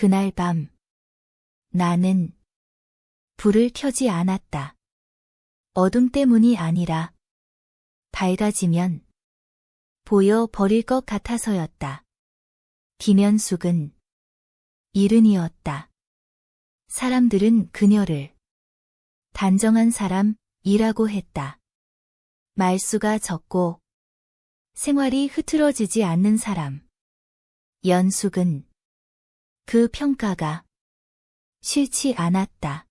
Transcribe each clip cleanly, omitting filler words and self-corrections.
그날 밤 나는 불을 켜지 않았다. 어둠 때문이 아니라 밝아지면 보여버릴 것 같아서였다. 김현숙은 이른이었다. 사람들은 그녀를 단정한 사람이라고 했다. 말수가 적고 생활이 흐트러지지 않는 사람. 연숙은 그 평가가 싫지 않았다.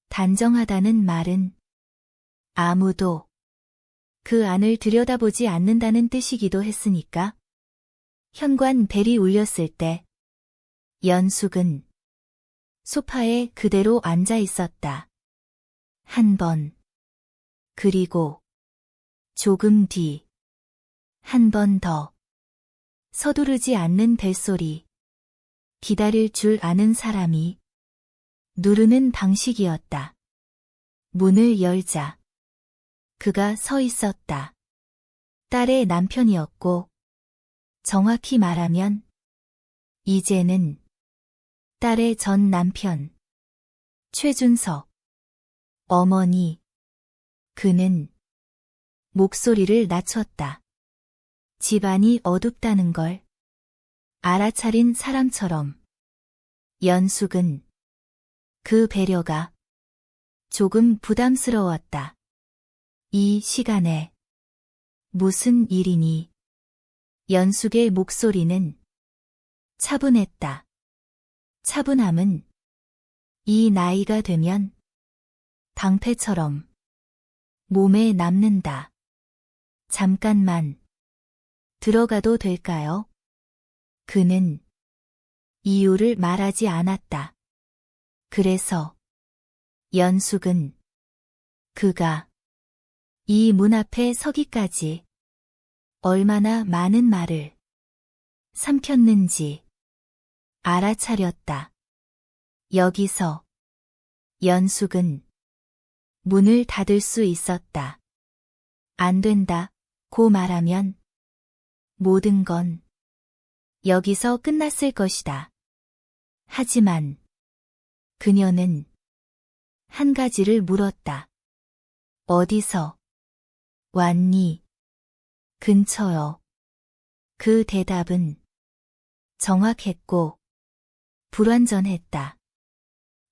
단정하다는 말은 아무도 그 안을 들여다보지 않는다는 뜻이기도 했으니까. 현관 벨이 울렸을 때 연숙은 소파에 그대로 앉아 있었다. 한 번, 그리고 조금 뒤, 한 번 더. 서두르지 않는 벨소리. 기다릴 줄 아는 사람이 누르는 방식이었다. 문을 열자 그가 서 있었다. 딸의 남편이었고, 정확히 말하면 이제는 딸의 전 남편 최준석. 어머니. 그는 목소리를 낮췄다. 집안이 어둡다는 걸 알아차린 사람처럼. 연숙은 그 배려가 조금 부담스러웠다. 이 시간에 무슨 일이니? 연숙의 목소리는 차분했다. 차분함은 이 나이가 되면 방패처럼 몸에 남는다. 잠깐만 들어가도 될까요? 그는 이유를 말하지 않았다. 그래서 연숙은 그가 이 문 앞에 서기까지 얼마나 많은 말을 삼켰는지 알아차렸다. 여기서 연숙은 문을 닫을 수 있었다. 안 된다고 말하면 모든 건 여기서 끝났을 것이다. 하지만 그녀는 한 가지를 물었다. 어디서 왔니? 근처요. 그 대답은 정확했고 불완전했다.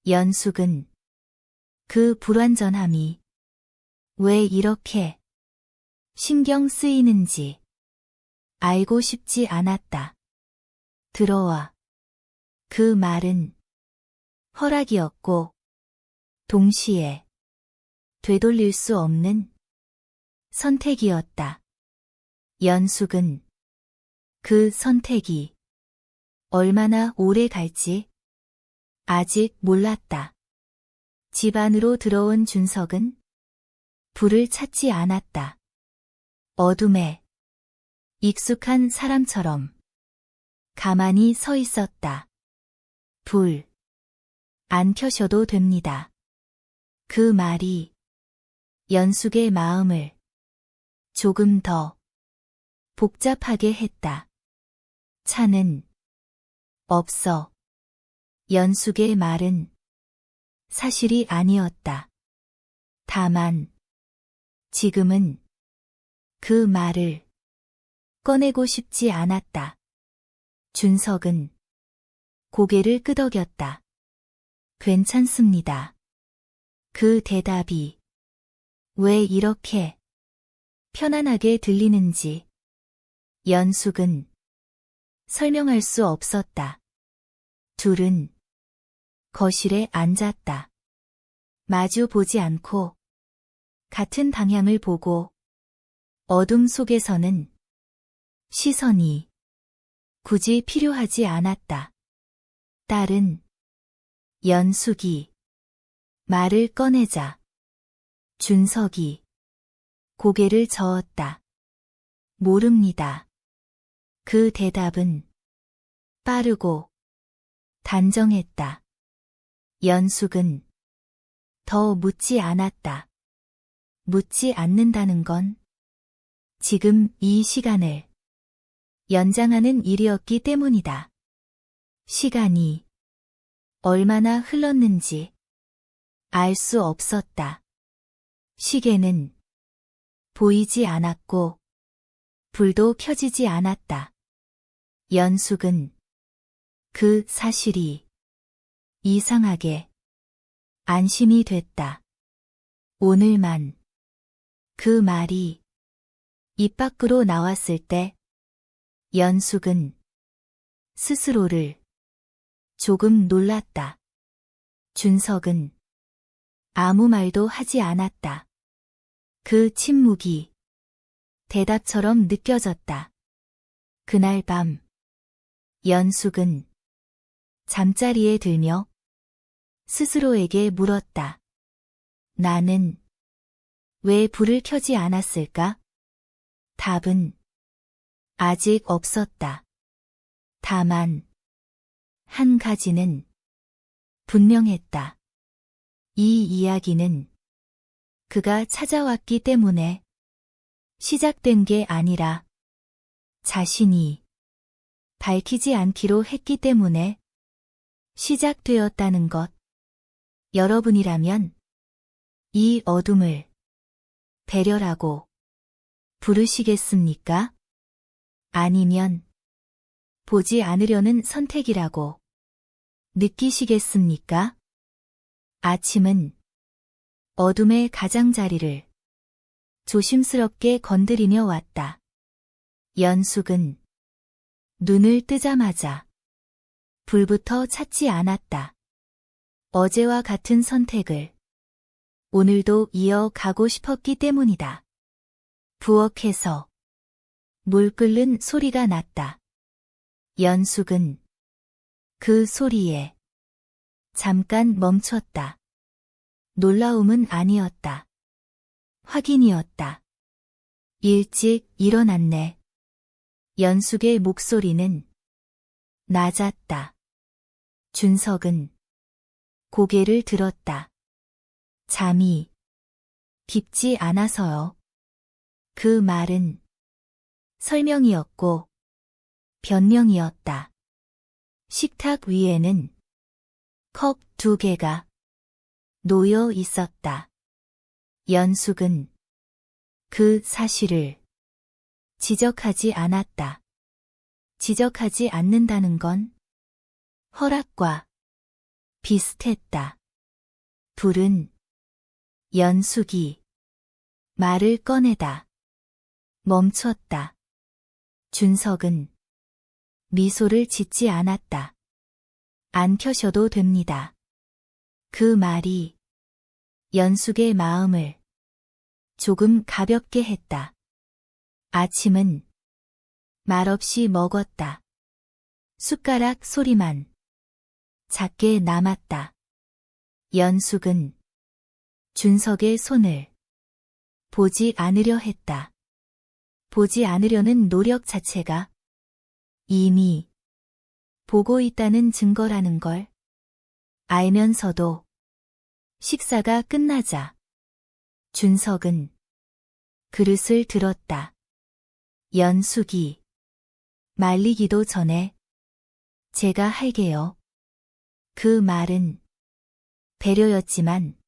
연숙은 그 불완전함이 왜 이렇게 신경 쓰이는지 알고 싶지 않았다. 들어와. 그 말은 허락이었고 동시에 되돌릴 수 없는 선택이었다. 연숙은 그 선택이 얼마나 오래 갈지 아직 몰랐다. 집 안으로 들어온 준석은 불을 찾지 않았다. 어둠에 익숙한 사람처럼 가만히 서 있었다. 불 안 켜셔도 됩니다. 그 말이 연숙의 마음을 조금 더 복잡하게 했다. 차는 없어. 연숙의 말은 사실이 아니었다. 다만 지금은 그 말을 꺼내고 싶지 않았다. 준석은 고개를 끄덕였다. 괜찮습니다. 그 대답이 왜 이렇게 편안하게 들리는지 연숙은 설명할 수 없었다. 둘은 거실에 앉았다. 마주 보지 않고 같은 방향을 보고 어둠 속에서는 시선이 굳이 필요하지 않았다. 딸은 연숙이 말을 꺼내자 준석이 고개를 저었다. 모릅니다. 그 대답은 빠르고 단정했다. 연숙은 더 묻지 않았다. 묻지 않는다는 건 지금 이 시간을 연장하는 일이었기 때문이다. 시간이 얼마나 흘렀는지 알 수 없었다. 시계는 보이지 않았고 불도 켜지지 않았다. 연숙은 그 사실이 이상하게 안심이 됐다. 오늘만 그 말이 입 밖으로 나왔을 때 연숙은 스스로를 조금 놀랐다. 준석은 아무 말도 하지 않았다. 그 침묵이 대답처럼 느껴졌다. 그날 밤 연숙은 잠자리에 들며 스스로에게 물었다. 나는 왜 불을 켜지 않았을까? 답은 아직 없었다. 다만 한 가지는 분명했다. 이 이야기는 그가 찾아왔기 때문에 시작된 게 아니라 자신이 밝히지 않기로 했기 때문에 시작되었다는 것. 여러분이라면 이 어둠을 배려라고 부르시겠습니까? 아니면 보지 않으려는 선택이라고 느끼시겠습니까? 아침은 어둠의 가장자리를 조심스럽게 건드리며 왔다. 연숙은 눈을 뜨자마자 불부터 찾지 않았다. 어제와 같은 선택을 오늘도 이어가고 싶었기 때문이다. 부엌에서 물 끓는 소리가 났다. 연숙은 그 소리에 잠깐 멈췄다. 놀라움은 아니었다. 확인이었다. 일찍 일어났네. 연숙의 목소리는 낮았다. 준석은 고개를 들었다. 잠이 깊지 않아서요. 그 말은 설명이었고 변명이었다. 식탁 위에는 컵 2개가 놓여 있었다. 연숙은 그 사실을 지적하지 않았다. 지적하지 않는다는 건 허락과 비슷했다. 불은 연숙이 말을 꺼내다 멈췄다. 준석은 미소를 짓지 않았다. 안 켜셔도 됩니다. 그 말이 연숙의 마음을 조금 가볍게 했다. 아침은 말없이 먹었다. 숟가락 소리만 작게 남았다. 연숙은 준석의 손을 보지 않으려 했다. 보지 않으려는 노력 자체가 이미 보고 있다는 증거라는 걸 알면서도 식사가 끝나자 준석은 그릇을 들었다. 연숙이 말리기도 전에 제가 할게요. 그 말은 배려였지만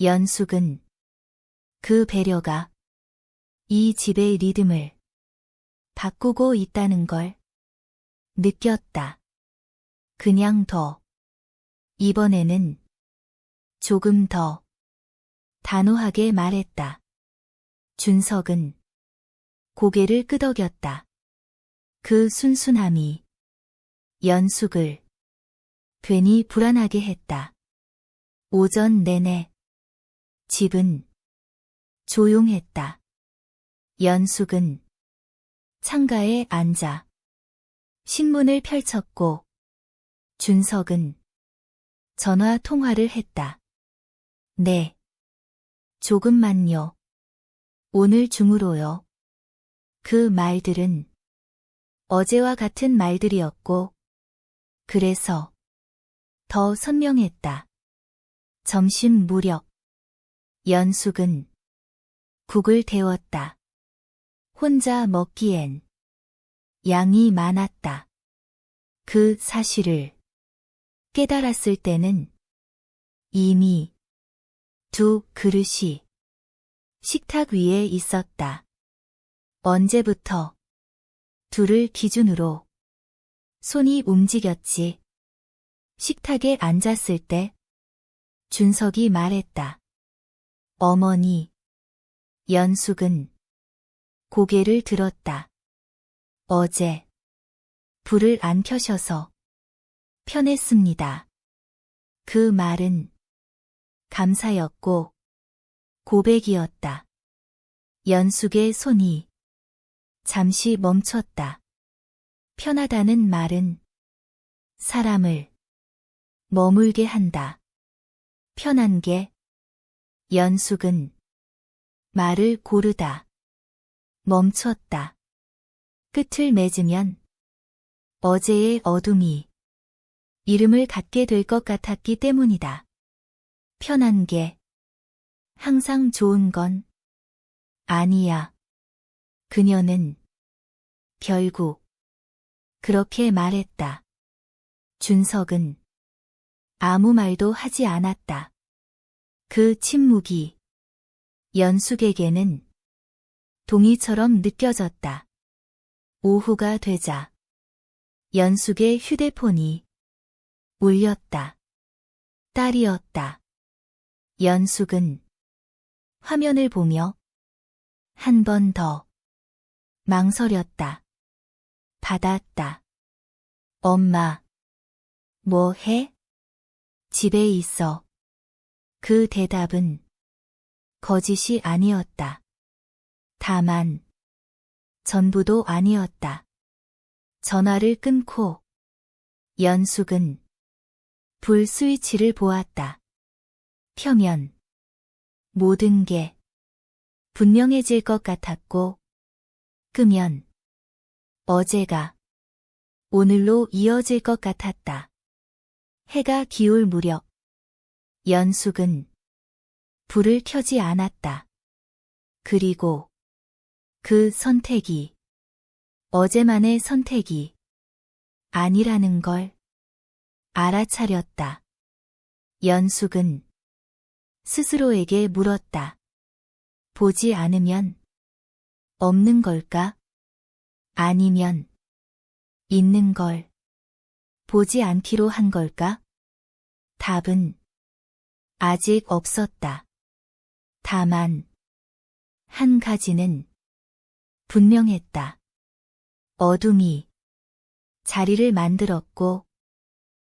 연숙은 그 배려가 이 집의 리듬을 바꾸고 있다는 걸 느꼈다. 그냥 더. 이번에는 조금 더 단호하게 말했다. 준석은 고개를 끄덕였다. 그 순순함이 연숙을 괜히 불안하게 했다. 오전 내내 집은 조용했다. 연숙은 창가에 앉아 신문을 펼쳤고 준석은 전화 통화를 했다. 네. 조금만요. 오늘 중으로요. 그 말들은 어제와 같은 말들이었고 그래서 더 선명했다. 점심 무렵 연숙은 국을 데웠다. 혼자 먹기엔 양이 많았다. 그 사실을 깨달았을 때는 이미 두 그릇이 식탁 위에 있었다. 언제부터 둘을 기준으로 손이 움직였지. 식탁에 앉았을 때 준석이 말했다. 어머니. 연숙은 고개를 들었다. 어제 불을 안 켜셔서 편했습니다. 그 말은 감사였고 고백이었다. 연숙의 손이 잠시 멈췄다. 편하다는 말은 사람을 머물게 한다. 편한 게. 연숙은 말을 고르다 멈췄다. 끝을 맺으면 어제의 어둠이 이름을 갖게 될 것 같았기 때문이다. 편한 게 항상 좋은 건 아니야. 그녀는 결국 그렇게 말했다. 준석은 아무 말도 하지 않았다. 그 침묵이 연숙에게는 동의처럼 느껴졌다. 오후가 되자 연숙의 휴대폰이 울렸다. 딸이었다. 연숙은 화면을 보며 한 번 더 망설였다. 받았다. 엄마, 뭐 해? 집에 있어. 그 대답은 거짓이 아니었다. 다만 전부도 아니었다. 전화를 끊고 연숙은 불 스위치를 보았다. 켜면 모든 게 분명해질 것 같았고 끄면 어제가 오늘로 이어질 것 같았다. 해가 기울 무렵 연숙은 불을 켜지 않았다. 그리고 그 선택이 어제만의 선택이 아니라는 걸 알아차렸다. 연숙은 스스로에게 물었다. 보지 않으면 없는 걸까? 아니면 있는 걸 보지 않기로 한 걸까? 답은 아직 없었다. 다만 한 가지는 분명했다. 어둠이 자리를 만들었고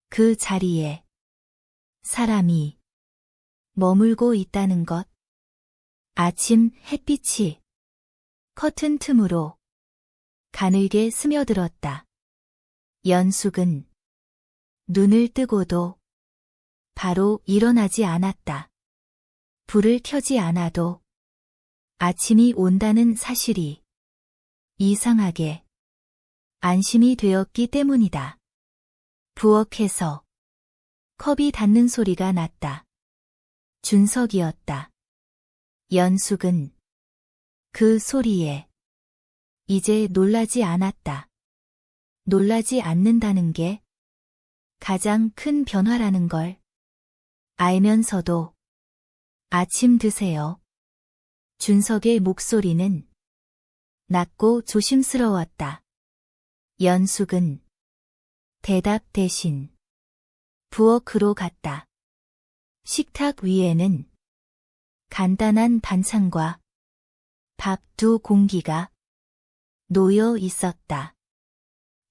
그 자리에 사람이 머물고 있다는 것. 아침 햇빛이 커튼 틈으로 가늘게 스며들었다. 연숙은 눈을 뜨고도 바로 일어나지 않았다. 불을 켜지 않아도 아침이 온다는 사실이 이상하게 안심이 되었기 때문이다. 부엌에서 컵이 닿는 소리가 났다. 준석이었다. 연숙은 그 소리에 이제 놀라지 않았다. 놀라지 않는다는 게 가장 큰 변화라는 걸 알면서도 아침 드세요. 준석의 목소리는 낮고 조심스러웠다. 연숙은 대답 대신 부엌으로 갔다. 식탁 위에는 간단한 반찬과 밥 두 공기가 놓여 있었다.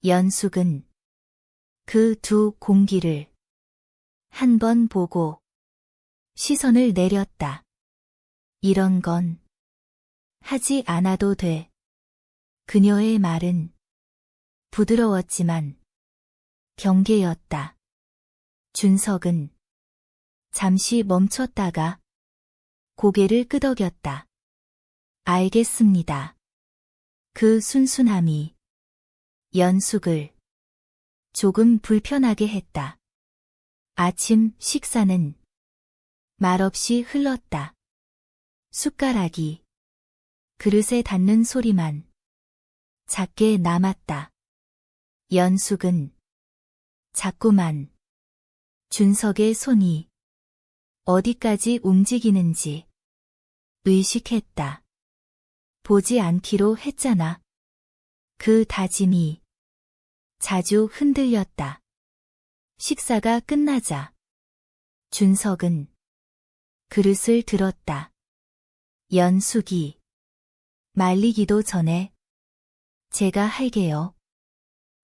연숙은 그 두 공기를 한 번 보고 시선을 내렸다. 이런 건 하지 않아도 돼. 그녀의 말은 부드러웠지만 경계였다. 준석은 잠시 멈췄다가 고개를 끄덕였다. 알겠습니다. 그 순순함이 연숙을 조금 불편하게 했다. 아침 식사는 말없이 흘렀다. 숟가락이 그릇에 닿는 소리만 작게 남았다. 연숙은 자꾸만 준석의 손이 어디까지 움직이는지 의식했다. 보지 않기로 했잖아. 그 다짐이 자주 흔들렸다. 식사가 끝나자 준석은 그릇을 들었다. 연숙이 말리기도 전에 제가 할게요.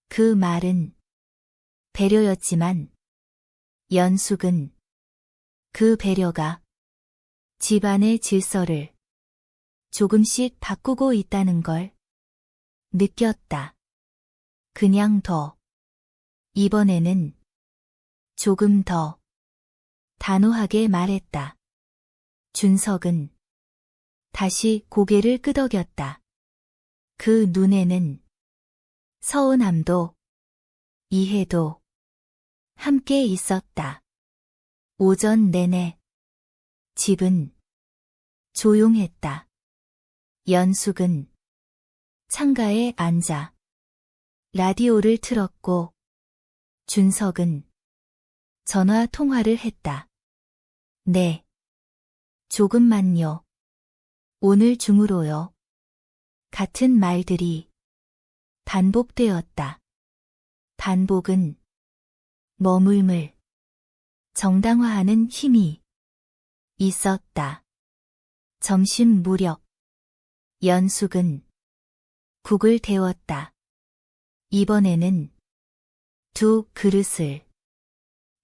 그 말은 배려였지만 연숙은 그 배려가 집안의 질서를 조금씩 바꾸고 있다는 걸 느꼈다. 그냥 더. 이번에는 조금 더 단호하게 말했다. 준석은 다시 고개를 끄덕였다. 그 눈에는 서운함도 이해도 함께 있었다. 오전 내내 집은 조용했다. 연숙은 창가에 앉아 라디오를 틀었고 준석은 전화 통화를 했다. 네. 조금만요. 오늘 중으로요. 같은 말들이 반복되었다. 반복은 머물물, 정당화하는 힘이 있었다. 점심 무렵 연숙은 국을 데웠다. 이번에는 두 그릇을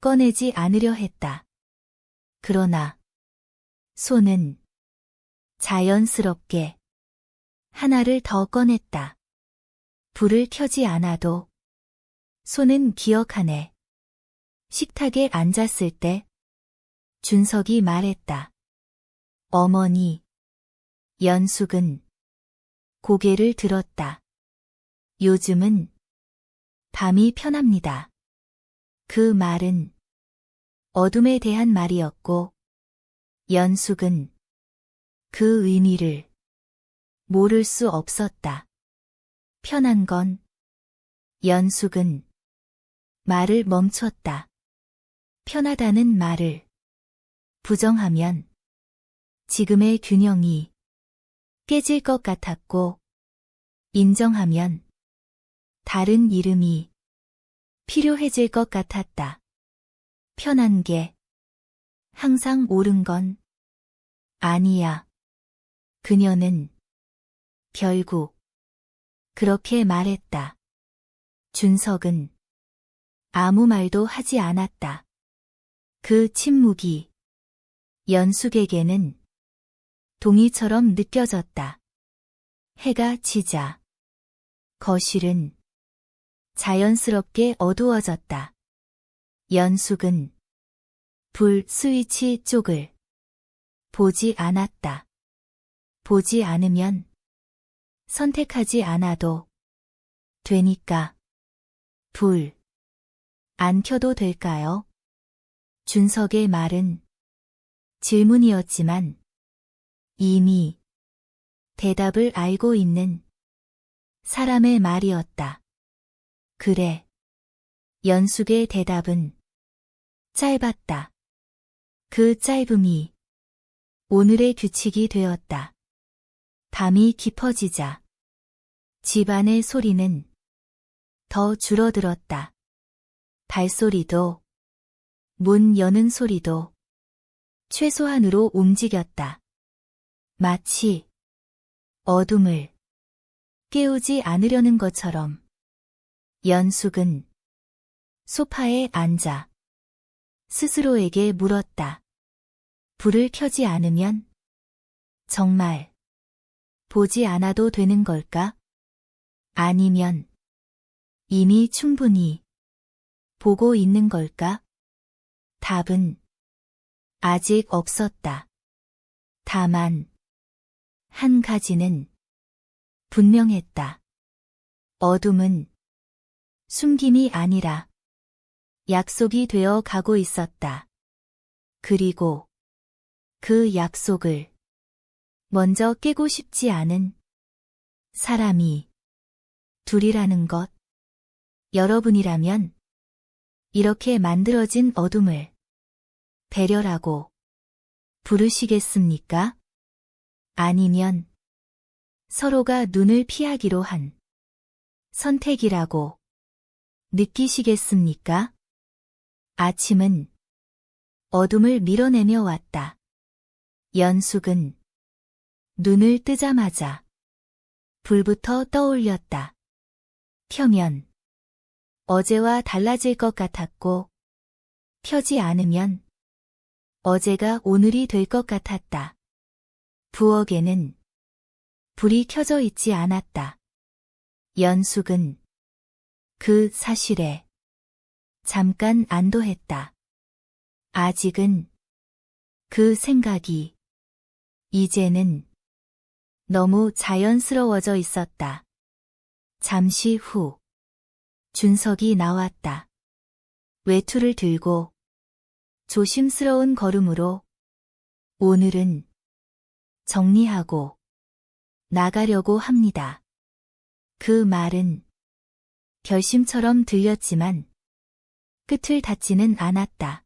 꺼내지 않으려 했다. 그러나 손은 자연스럽게 하나를 더 꺼냈다. 불을 켜지 않아도 손은 기억하네. 식탁에 앉았을 때 준석이 말했다. 어머니. 연숙은 고개를 들었다. 요즘은 밤이 편합니다. 그 말은 어둠에 대한 말이었고 연숙은 그 의미를 모를 수 없었다. 편한 건 연숙은 말을 멈췄다. 편하다는 말을 부정하면 지금의 균형이 깨질 것 같았고 인정하면 다른 이름이 필요해질 것 같았다. 편한 게 항상 옳은 건 아니야. 그녀는 결국 그렇게 말했다. 준석은 아무 말도 하지 않았다. 그 침묵이 연숙에게는 동의처럼 느껴졌다. 해가 지자 거실은 자연스럽게 어두워졌다. 연숙은 불 스위치 쪽을 보지 않았다. 보지 않으면 선택하지 않아도 되니까. 불 안 켜도 될까요? 준석의 말은 질문이었지만 이미 대답을 알고 있는 사람의 말이었다. 그래. 연숙의 대답은 짧았다. 그 짧음이 오늘의 규칙이 되었다. 밤이 깊어지자 집안의 소리는 더 줄어들었다. 발소리도 문 여는 소리도 최소한으로 움직였다. 마치 어둠을 깨우지 않으려는 것처럼. 연숙은 소파에 앉아 스스로에게 물었다. 불을 켜지 않으면 정말 보지 않아도 되는 걸까? 아니면 이미 충분히 보고 있는 걸까? 답은 아직 없었다. 다만 한 가지는 분명했다. 어둠은 숨김이 아니라 약속이 되어 가고 있었다. 그리고 그 약속을 먼저 깨고 싶지 않은 사람이 둘이라는 것. 여러분이라면 이렇게 만들어진 어둠을 배려라고 부르시겠습니까? 아니면 서로가 눈을 피하기로 한 선택이라고 느끼시겠습니까? 아침은 어둠을 밀어내며 왔다. 연숙은 눈을 뜨자마자 불부터 떠올렸다. 켜면 어제와 달라질 것 같았고, 켜지 않으면 어제가 오늘이 될 것 같았다. 부엌에는 불이 켜져 있지 않았다. 연숙은 그 사실에 잠깐 안도했다. 아직은 그 생각이 이제는 너무 자연스러워져 있었다. 잠시 후 준석이 나왔다. 외투를 들고 조심스러운 걸음으로 오늘은 정리하고 나가려고 합니다. 그 말은 결심처럼 들렸지만 끝을 닫지는 않았다.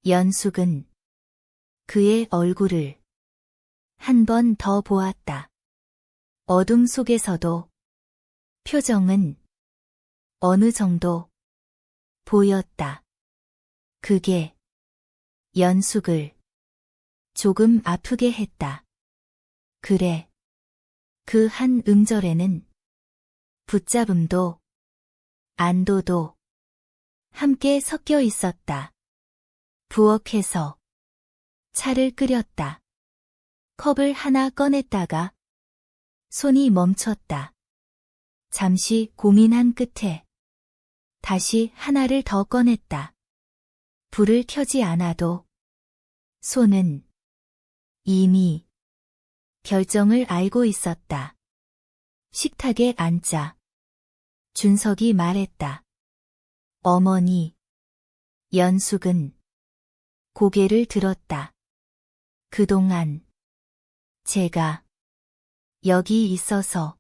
연숙은 그의 얼굴을 한 번 더 보았다. 어둠 속에서도 표정은 어느 정도 보였다. 그게 연숙을 조금 아프게 했다. 그래. 그 한 음절에는 붙잡음도 안도도 함께 섞여 있었다. 부엌에서 차를 끓였다. 컵을 하나 꺼냈다가 손이 멈췄다. 잠시 고민한 끝에 다시 하나를 더 꺼냈다. 불을 켜지 않아도 손은 이미 결정을 알고 있었다. 식탁에 앉자 준석이 말했다. 어머니. 연숙은 고개를 들었다. 그동안 제가 여기 있어서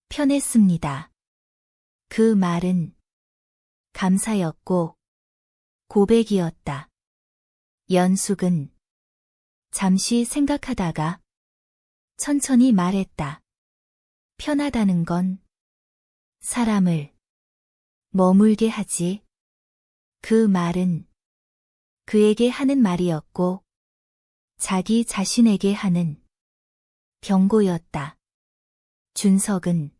편했습니다. 그 말은 감사였고 고백이었다. 연숙은 잠시 생각하다가 천천히 말했다. 편하다는 건 사람을 머물게 하지. 그 말은 그에게 하는 말이었고 자기 자신에게 하는 경고였다. 준석은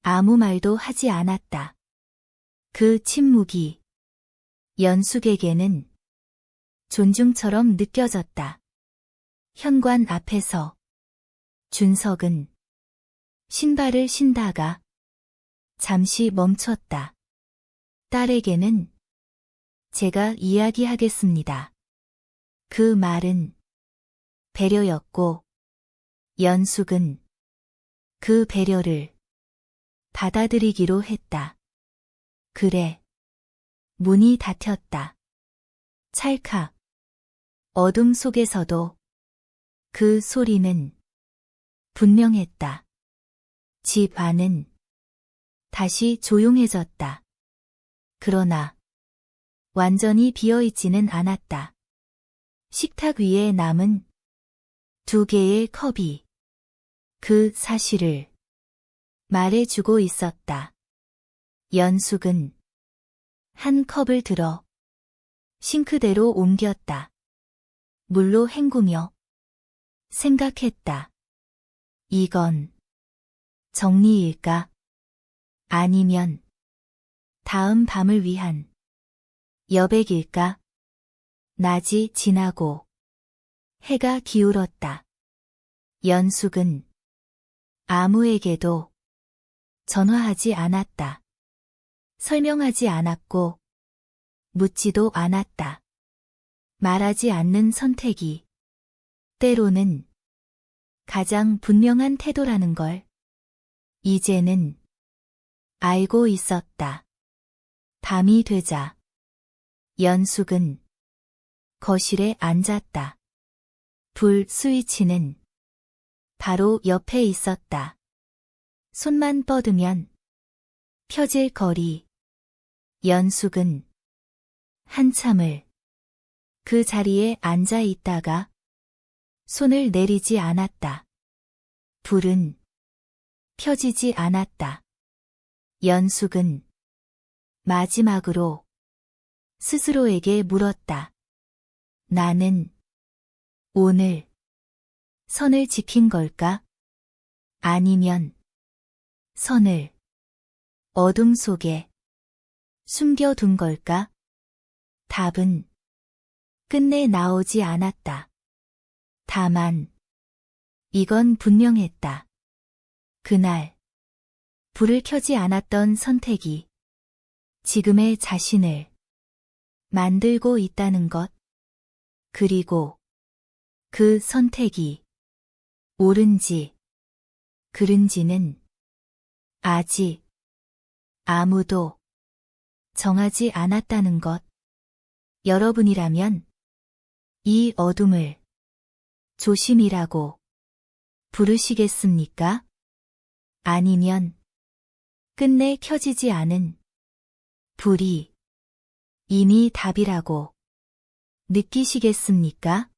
아무 말도 하지 않았다. 그 침묵이 연숙에게는 존중처럼 느껴졌다. 현관 앞에서 준석은 신발을 신다가 잠시 멈췄다. 딸에게는 제가 이야기하겠습니다. 그 말은 배려였고 연숙은 그 배려를 받아들이기로 했다. 그래. 문이 닫혔다. 찰칵. 어둠 속에서도 그 소리는 분명했다. 집 안은 다시 조용해졌다. 그러나 완전히 비어있지는 않았다. 식탁 위에 남은 2개의 컵이 그 사실을 말해주고 있었다. 연숙은 한 컵을 들어 싱크대로 옮겼다. 물로 헹구며 생각했다. 이건 정리일까? 아니면 다음 밤을 위한 여백일까? 낮이 지나고 해가 기울었다. 연숙은 아무에게도 전화하지 않았다. 설명하지 않았고 묻지도 않았다. 말하지 않는 선택이 때로는 가장 분명한 태도라는 걸 이제는 알고 있었다. 밤이 되자 연숙은 거실에 앉았다. 불 스위치는 바로 옆에 있었다. 손만 뻗으면 켜질 거리. 연숙은 한참을 그 자리에 앉아 있다가 손을 내리지 않았다. 불은 켜지지 않았다. 연숙은 마지막으로 스스로에게 물었다. 나는 오늘 선을 지킨 걸까? 아니면 선을 어둠 속에 숨겨둔 걸까? 답은 끝내 나오지 않았다. 다만 이건 분명했다. 그날 불을 켜지 않았던 선택이 지금의 자신을 만들고 있다는 것, 그리고 그 선택이 옳은지 그른지는 아직 아무도 정하지 않았다는 것. 여러분이라면 이 어둠을 조심이라고 부르시겠습니까? 아니면 끝내 켜지지 않은 불이 이미 답이라고 느끼시겠습니까?